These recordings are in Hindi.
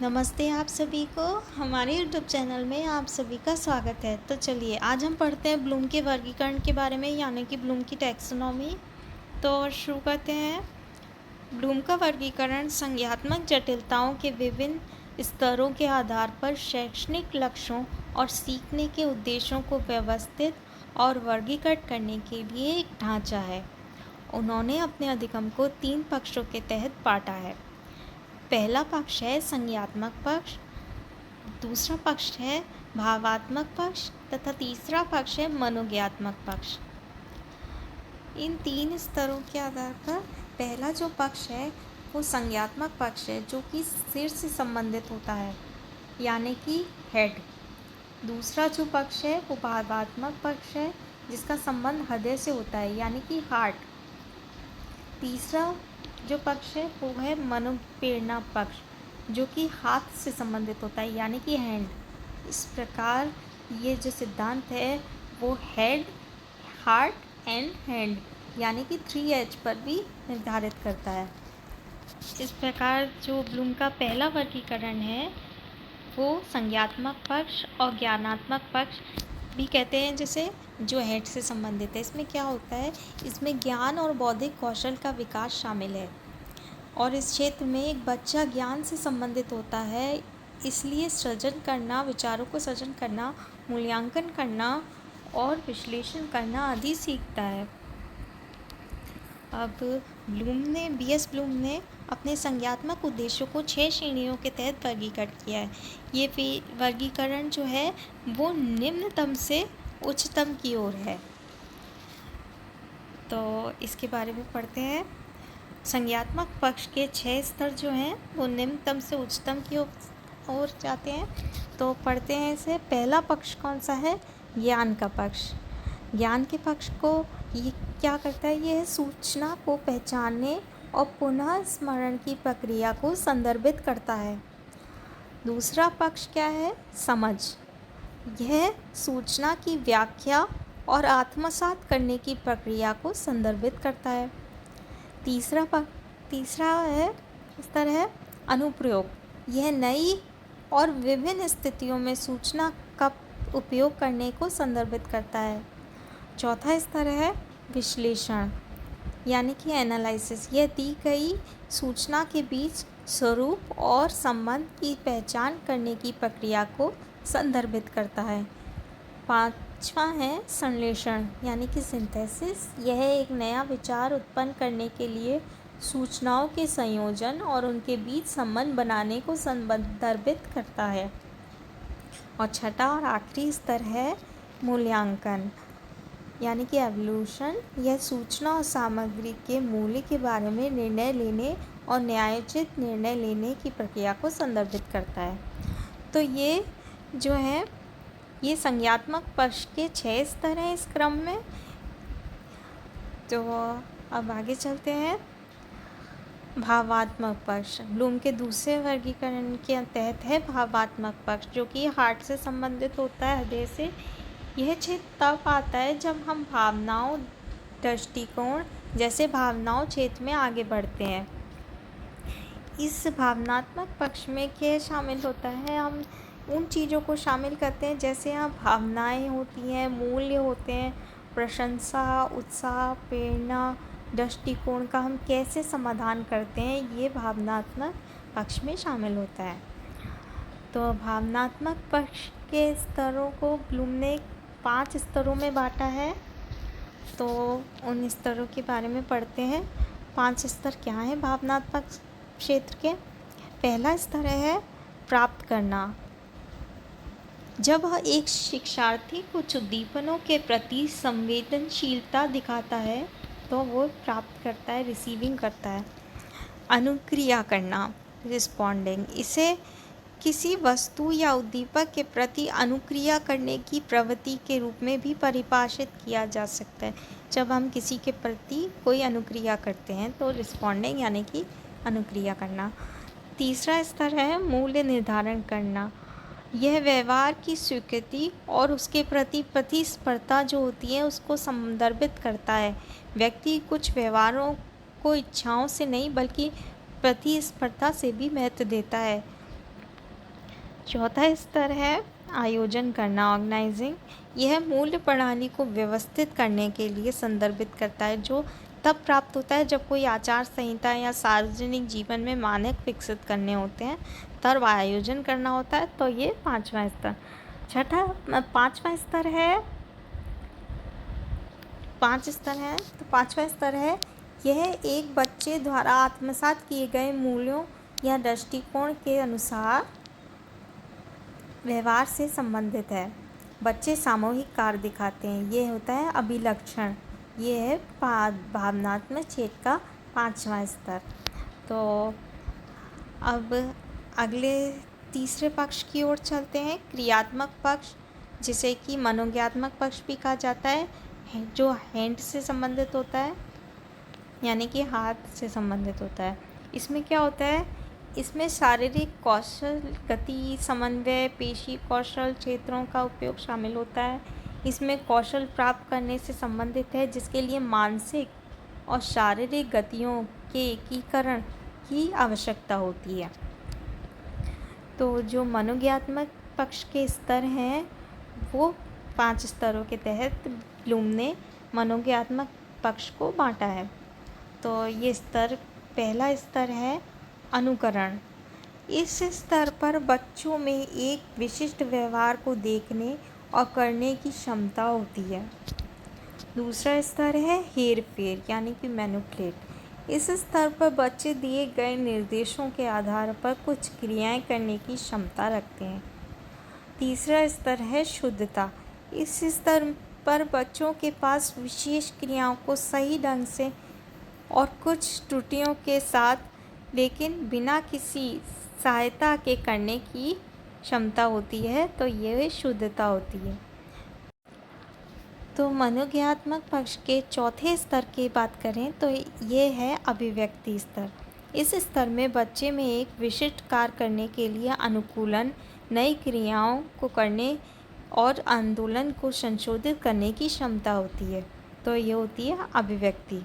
नमस्ते आप सभी को हमारे यूट्यूब चैनल में आप सभी का स्वागत है। तो चलिए आज हम पढ़ते हैं ब्लूम के वर्गीकरण के बारे में, यानी कि ब्लूम की टैक्सोनॉमी। तो शुरू करते हैं। ब्लूम का वर्गीकरण संज्ञात्मक जटिलताओं के विभिन्न स्तरों के आधार पर शैक्षणिक लक्ष्यों और सीखने के उद्देश्यों को व्यवस्थित और वर्गीकृत करने के लिए एक ढांचा है। उन्होंने अपने अधिगम को 3 पक्षों के तहत बांटा है। पहला पक्ष है संज्ञात्मक पक्ष, दूसरा पक्ष है भावात्मक पक्ष तथा तीसरा पक्ष है मनोज्ञात्मक पक्ष। इन 3 स्तरों के आधार पर पहला जो पक्ष है वो संज्ञात्मक पक्ष है, जो कि सिर से संबंधित होता है, यानी कि हेड। दूसरा जो पक्ष है वो भावात्मक पक्ष है, जिसका संबंध हृदय से होता है, यानी कि हार्ट। तीसरा जो पक्ष है वो है मनोप्रेरणा पक्ष, जो कि हाथ से संबंधित होता है, यानी कि हैंड। इस प्रकार ये जो सिद्धांत है वो हेड, हार्ट एंड हैंड, यानी कि 3H पर भी निर्धारित करता है। इस प्रकार जो ब्लूम का पहला वर्गीकरण है वो संज्ञात्मक पक्ष और ज्ञानात्मक पक्ष भी कहते हैं, जिसे जो हेड से संबंधित है। इसमें क्या होता है, इसमें ज्ञान और बौद्धिक कौशल का विकास शामिल है, और इस क्षेत्र में एक बच्चा ज्ञान से संबंधित होता है, इसलिए सृजन करना, विचारों को सृजन करना, मूल्यांकन करना और विश्लेषण करना आदि सीखता है। अब BS ब्लूम ने अपने संज्ञात्मक उद्देश्यों को 6 श्रेणियों के तहत वर्गीकृत किया है। ये वर्गीकरण जो है वो निम्नतम से उच्चतम की ओर है। तो इसके बारे में पढ़ते हैं। संज्ञात्मक पक्ष के 6 स्तर जो हैं वो निम्नतम से उच्चतम की ओर जाते हैं। तो पढ़ते हैं इसे। पहला पक्ष कौन सा है? ज्ञान का पक्ष। ज्ञान के पक्ष को ये क्या करता है? ये सूचना को पहचानने और पुनः स्मरण की प्रक्रिया को संदर्भित करता है। दूसरा पक्ष क्या है? समझ। यह सूचना की व्याख्या और आत्मसात करने की प्रक्रिया को संदर्भित करता है। तीसरा स्तर है अनुप्रयोग। यह नई और विभिन्न स्थितियों में सूचना का उपयोग करने को संदर्भित करता है। चौथा स्तर है विश्लेषण, यानी कि एनालिसिस। यह दी गई सूचना के बीच स्वरूप और संबंध की पहचान करने की प्रक्रिया को संदर्भित करता है। पांचवा है संश्लेषण, यानी कि सिंथेसिस। यह एक नया विचार उत्पन्न करने के लिए सूचनाओं के संयोजन और उनके बीच संबंध बनाने को संदर्भित करता है। और छठा और आखिरी स्तर है मूल्यांकन, यानी कि एवोल्यूशन। यह सूचना और सामग्री के मूल्य के बारे में निर्णय लेने और न्यायोचित निर्णय लेने की प्रक्रिया को संदर्भित करता है। तो ये जो है ये संज्ञात्मक पक्ष के 6 स्तर हैं इस क्रम में। तो अब आगे चलते हैं। भावात्मक पक्ष ब्लूम के दूसरे वर्गीकरण के तहत है भावात्मक पक्ष, जो कि हार्ट से संबंधित होता है, हृदय से। यह क्षेत्र तब आता है जब हम भावनाओं, दृष्टिकोण जैसे भावनाओं क्षेत्र में आगे बढ़ते हैं। इस भावनात्मक पक्ष में क्या शामिल होता है? हम उन चीज़ों को शामिल करते हैं जैसे यहाँ भावनाएं होती हैं, मूल्य होते हैं, प्रशंसा, उत्साह, प्रेरणा, दृष्टिकोण का हम कैसे समाधान करते हैं, ये भावनात्मक पक्ष में शामिल होता है। तो भावनात्मक पक्ष के स्तरों को ब्लूम ने 5 स्तरों में बांटा है। तो उन स्तरों के बारे में पढ़ते हैं। 5 स्तर क्या हैं भावनात्मक क्षेत्र के? पहला स्तर है प्राप्त करना। जब एक शिक्षार्थी कुछ उद्दीपनों के प्रति संवेदनशीलता दिखाता है तो वो प्राप्त करता है, रिसीविंग करता है। अनुक्रिया करना, रिस्पॉन्डिंग। इसे किसी वस्तु या उद्दीपक के प्रति अनुक्रिया करने की प्रवृत्ति के रूप में भी परिभाषित किया जा सकता है। जब हम किसी के प्रति कोई अनुक्रिया करते हैं तो रिस्पॉन्डिंग, यानी कि अनुक्रिया करना। तीसरा स्तर है मूल्य निर्धारण करना। यह व्यवहार की स्वीकृति और उसके प्रति प्रतिस्पर्धा जो होती है उसको संदर्भित करता है। व्यक्ति कुछ व्यवहारों को इच्छाओं से नहीं बल्कि प्रतिस्पर्धा से भी महत्व देता है। चौथा स्तर है आयोजन करना, ऑर्गेनाइजिंग। यह मूल्य प्रणाली को व्यवस्थित करने के लिए संदर्भित करता है, जो तब प्राप्त होता है जब कोई आचार संहिता या सार्वजनिक जीवन में मानक विकसित करने होते हैं, तब आयोजन करना होता है। तो ये पांचवा स्तर। पांचवा स्तर है, तो पांचवा स्तर है यह एक बच्चे द्वारा आत्मसात किए गए मूल्यों या दृष्टिकोण के अनुसार व्यवहार से संबंधित है। बच्चे सामूहिक कार्य दिखाते हैं, ये होता है अभिलक्षण। ये है भावनात्मक छेद का पांचवा स्तर। तो अब अगले तीसरे पक्ष की ओर चलते हैं, क्रियात्मक पक्ष, जिसे कि मनोज्ञात्मक पक्ष भी कहा जाता है, जो हैंड से संबंधित होता है, यानी कि हाथ से संबंधित होता है। इसमें क्या होता है, इसमें शारीरिक कौशल, गति, समन्वय, पेशी कौशल क्षेत्रों का उपयोग शामिल होता है। इसमें कौशल प्राप्त करने से संबंधित है, जिसके लिए मानसिक और शारीरिक गतियों के एकीकरण की आवश्यकता होती है। तो जो मनोज्ञात्मक पक्ष के स्तर हैं, वो 5 स्तरों के तहत ब्लूम ने मनोज्ञात्मक पक्ष को बांटा है। तो ये स्तर, पहला स्तर है अनुकरण। इस स्तर पर बच्चों में एक विशिष्ट व्यवहार को देखने और करने की क्षमता होती है। दूसरा स्तर है हेरफेर, यानी कि मैनिपुलेट। इस स्तर पर बच्चे दिए गए निर्देशों के आधार पर कुछ क्रियाएं करने की क्षमता रखते हैं। तीसरा स्तर है शुद्धता। इस स्तर पर बच्चों के पास विशेष क्रियाओं को सही ढंग से और कुछ त्रुटियों के साथ, लेकिन बिना किसी सहायता के करने की क्षमता होती है। तो ये शुद्धता होती है। तो मनोज्ञात्मक पक्ष के चौथे स्तर की बात करें तो ये है अभिव्यक्ति स्तर। इस स्तर में बच्चे में एक विशिष्ट कार्य करने के लिए अनुकूलन, नई क्रियाओं को करने और आंदोलन को संशोधित करने की क्षमता होती है। तो ये होती है अभिव्यक्ति।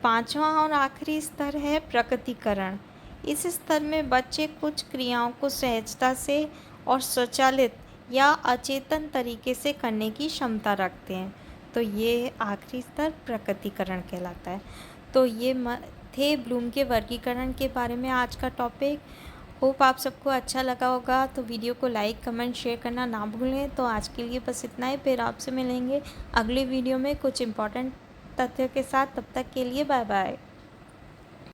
पांचवा और आखिरी स्तर है प्रकटीकरण। इस स्तर में बच्चे कुछ क्रियाओं को सहजता से और स्वचालित या अचेतन तरीके से करने की क्षमता रखते हैं। तो ये आखिरी स्तर प्रकटीकरण कहलाता है। तो ये थे ब्लूम के वर्गीकरण के बारे में आज का टॉपिक। होप आप सबको अच्छा लगा होगा। तो वीडियो को लाइक, कमेंट, शेयर करना ना भूलें। तो आज के लिए बस इतना ही, फिर आपसे मिलेंगे अगले वीडियो में कुछ इम्पोर्टेंट तथ्यों के साथ। तब तक के लिए बाय बाय।